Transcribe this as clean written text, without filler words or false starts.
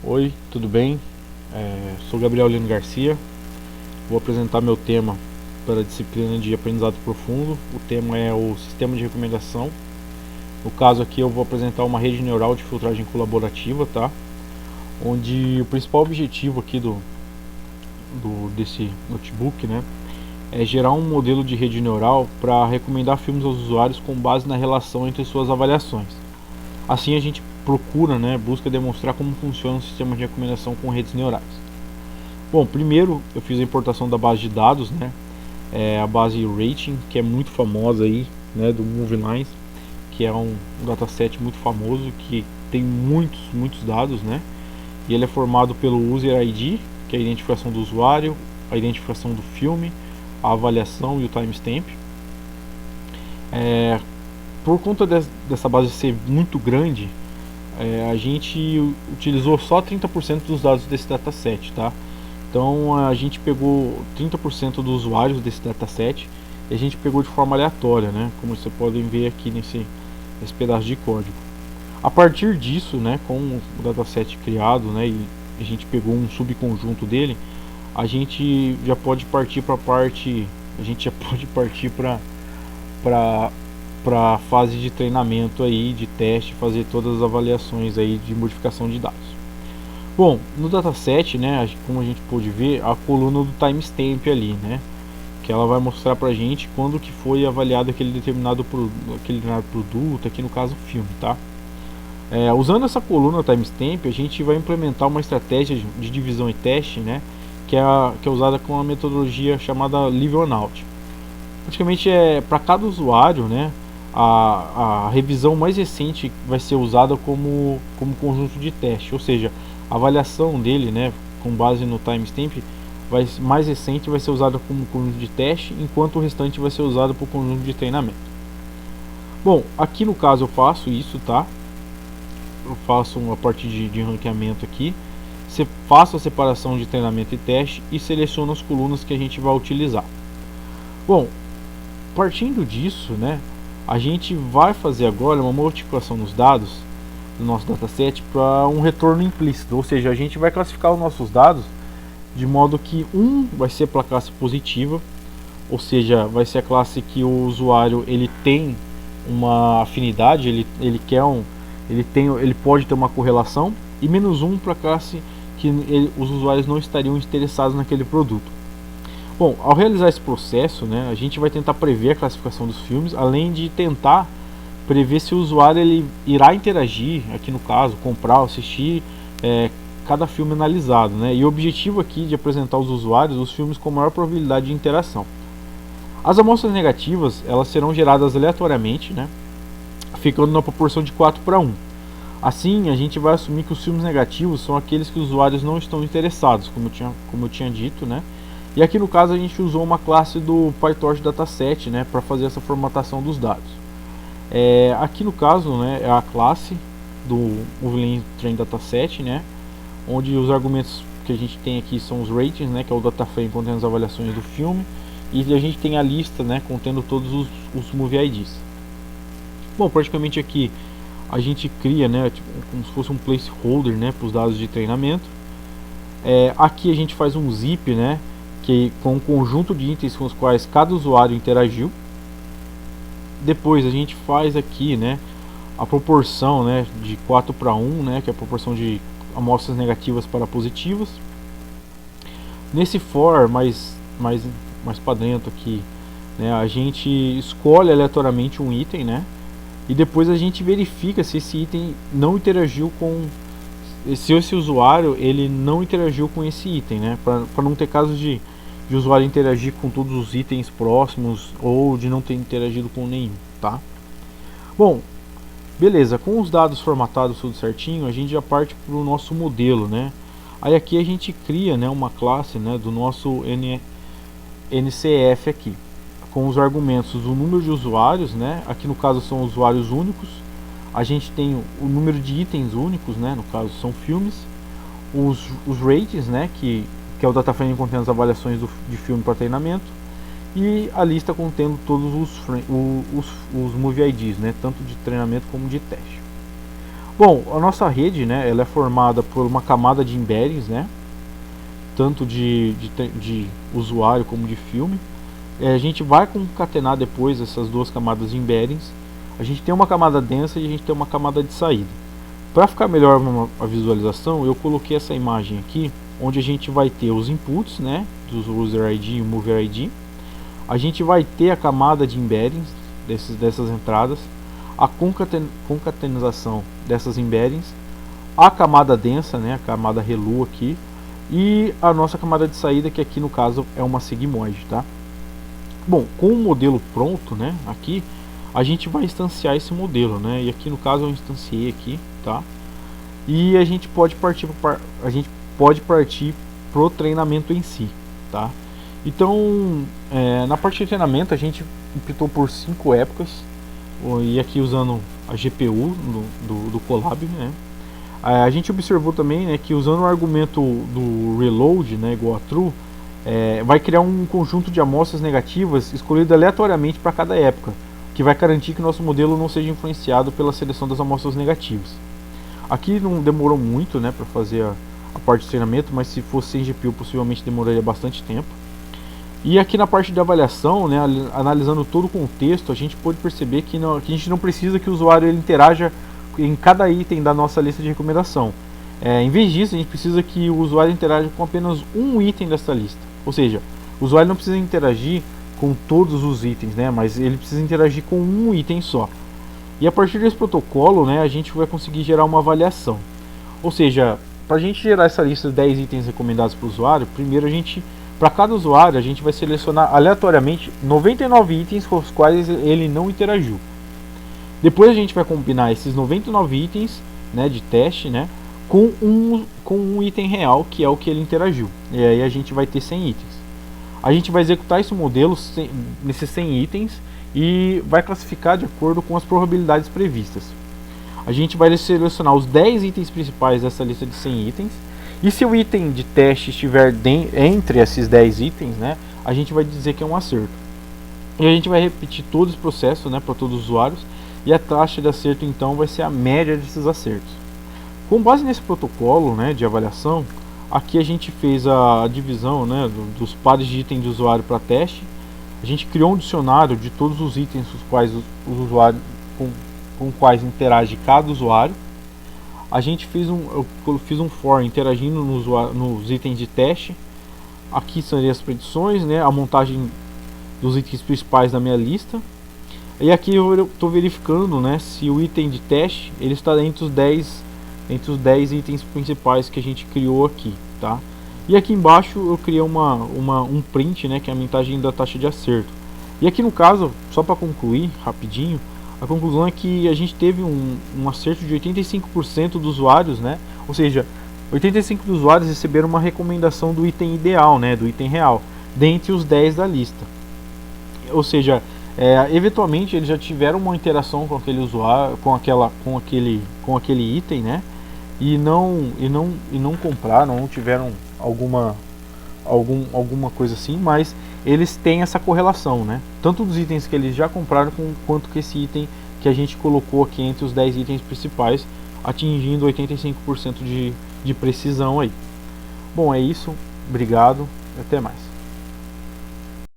Oi, tudo bem? Sou Gabriel Lino Garcia. Vou apresentar meu tema para a disciplina de aprendizado profundo. O tema é o sistema de recomendação. No caso aqui eu vou apresentar uma rede neural de filtragem colaborativa, tá? Onde o principal objetivo aqui desse notebook, né, é gerar um modelo de rede neural para recomendar filmes aos usuários com base na relação entre suas avaliações. Assim a gente procura, né, busca demonstrar como funciona um sistema de recomendação com redes neurais. Bom, primeiro eu fiz a importação da base de dados, né, a base Rating, que é muito famosa aí, né, do Movielines, que é um dataset muito famoso que tem muitos dados, né, e ele é formado pelo User ID, que é a identificação do usuário, a identificação do filme, a avaliação e o timestamp. Por conta dessa base ser muito grande, a gente utilizou só 30% dos dados desse dataset, tá? Então a gente pegou 30% dos usuários desse dataset e a gente pegou de forma aleatória, né? Como vocês podem ver aqui nesse pedaço de código. A partir disso, né, com o dataset criado, né, e a gente pegou um subconjunto dele, a gente já pode partir para para a fase de treinamento aí, de teste, fazer todas as avaliações aí de modificação de dados. Bom, no dataset, né, como a gente pode ver, a coluna do timestamp ali, né, que ela vai mostrar pra gente quando que foi avaliado aquele determinado produto, aqui no caso filme, tá? Usando essa coluna timestamp, a gente vai implementar uma estratégia de divisão e teste, né, que é usada com a metodologia chamada Live on Out. Praticamente para cada usuário, né, a revisão mais recente vai ser usada como conjunto de teste, ou seja, a avaliação dele, né, com base no timestamp mais recente vai ser usada como conjunto de teste, enquanto o restante vai ser usado para o conjunto de treinamento. Bom, aqui no caso eu faço isso, tá? Eu faço uma parte de ranqueamento aqui, faço a separação de treinamento e teste e seleciono as colunas que a gente vai utilizar. Bom, partindo disso, né, a gente vai fazer agora uma modificação nos dados do nosso dataset para um retorno implícito, ou seja, a gente vai classificar os nossos dados de modo que vai ser para a classe positiva, ou seja, vai ser a classe que o usuário ele tem uma afinidade, ele pode ter uma correlação, e -1 para a classe que os usuários não estariam interessados naquele produto. Bom, ao realizar esse processo, né, a gente vai tentar prever a classificação dos filmes, além de tentar prever se o usuário ele irá interagir, aqui no caso, comprar ou assistir cada filme analisado, né? E o objetivo aqui de apresentar aos usuários os filmes com maior probabilidade de interação. As amostras negativas elas serão geradas aleatoriamente, né, ficando na proporção de 4:1. Assim, a gente vai assumir que os filmes negativos são aqueles que os usuários não estão interessados, como eu tinha dito, né? E aqui no caso a gente usou uma classe do PyTorch Dataset, né, para fazer essa formatação dos dados. Aqui no caso, né, é a classe do Movielines Train Dataset, né, onde os argumentos que a gente tem aqui são os ratings, né, que é o dataframe contendo as avaliações do filme, e a gente tem a lista, né, contendo todos os Movie IDs. Bom, praticamente aqui a gente cria, né, como se fosse um placeholder, né, para os dados de treinamento. Aqui a gente faz um zip, né, com um conjunto de itens com os quais cada usuário interagiu. Depois a gente faz aqui, né, a proporção, né, de 4:1, né, que é a proporção de amostras negativas para positivas. Nesse for mais padrento aqui, né, a gente escolhe aleatoriamente um item, né, e depois a gente verifica se esse item não interagiu se esse usuário ele não interagiu com esse item, né, para não ter casos de o usuário interagir com todos os itens próximos ou de não ter interagido com nenhum, tá? Bom, beleza, com os dados formatados tudo certinho, a gente já parte para o nosso modelo, né? Aí aqui a gente cria, né, uma classe, né, do nosso NCF aqui, com os argumentos do número de usuários, né? Aqui no caso são usuários únicos. A gente tem o número de itens únicos, né? No caso são filmes. Os ratings, né? Que é o dataframe contendo as avaliações de filme para treinamento. E a lista contendo todos os Movie IDs, né? Tanto de treinamento como de teste. Bom, a nossa rede, né, ela é formada por uma camada de embeddings, né, tanto de usuário como de filme. A gente vai concatenar depois essas duas camadas de embeddings. A gente tem uma camada densa e a gente tem uma camada de saída. Para ficar melhor a visualização, eu coloquei essa imagem aqui, onde a gente vai ter os inputs, né, dos User ID e o Mover ID. A gente vai ter a camada de embeddings dessas entradas, a concatenação dessas embeddings, a camada densa, né, a camada relu aqui, e a nossa camada de saída, que aqui no caso é uma sigmoide, tá? Bom, com o modelo pronto, né, aqui a gente vai instanciar esse modelo, né, e aqui no caso eu instanciei aqui, tá? E a gente pode partir pro treinamento em si, tá? Então, na parte de treinamento a gente optou por 5 épocas, e aqui usando a GPU do Colab, né? A gente observou também, né, que usando o argumento do reload, né, igual a true, vai criar um conjunto de amostras negativas escolhido aleatoriamente para cada época, que vai garantir que nosso modelo não seja influenciado pela seleção das amostras negativas. Aqui não demorou muito, né, para fazer a parte de treinamento, mas se fosse sem GPU possivelmente demoraria bastante tempo. E aqui na parte de avaliação, né, analisando todo o contexto, a gente pode perceber que a gente não precisa que o usuário ele interaja em cada item da nossa lista de recomendação. Em vez disso, a gente precisa que o usuário interaja com apenas um item dessa lista. Ou seja, o usuário não precisa interagir com todos os itens, né, mas ele precisa interagir com um item só. E a partir desse protocolo, né, a gente vai conseguir gerar uma avaliação. Ou seja, para a gente gerar essa lista de 10 itens recomendados para o usuário, primeiro para cada usuário, a gente vai selecionar aleatoriamente 99 itens com os quais ele não interagiu. Depois a gente vai combinar esses 99 itens, né, de teste, né, com um item real, que é o que ele interagiu. E aí a gente vai ter 100 itens. A gente vai executar esse modelo nesses 100 itens e vai classificar de acordo com as probabilidades previstas. A gente vai selecionar os 10 itens principais dessa lista de 100 itens. E se o item de teste estiver entre esses 10 itens, né, a gente vai dizer que é um acerto. E a gente vai repetir todo esse processo, né, para todos os usuários. E a taxa de acerto então vai ser a média desses acertos. Com base nesse protocolo, né, de avaliação, aqui a gente fez a divisão, né, dos pares de item de usuário para teste. A gente criou um dicionário de todos os itens os quais os usuários com quais interage cada usuário. A gente eu fiz um for interagindo nos itens de teste. Aqui seriam as predições, né, a montagem dos itens principais da minha lista. E aqui eu estou verificando, né, se o item de teste ele está entre os 10 itens principais que a gente criou aqui, tá? E aqui embaixo eu criei um print, né, que é a mensagem da taxa de acerto. E aqui no caso, só para concluir rapidinho, a conclusão é que a gente teve um acerto de 85% dos usuários, né? Ou seja, 85% dos usuários receberam uma recomendação do item ideal, né, do item real, dentre os 10 da lista. Ou seja, eventualmente eles já tiveram uma interação com aquele usuário, com aquele item, né? E não compraram, não tiveram alguma coisa assim, mas eles têm essa correlação, né? Tanto dos itens que eles já compraram quanto que esse item que a gente colocou aqui entre os 10 itens principais, atingindo 85% de precisão aí. Bom, é isso. Obrigado e até mais.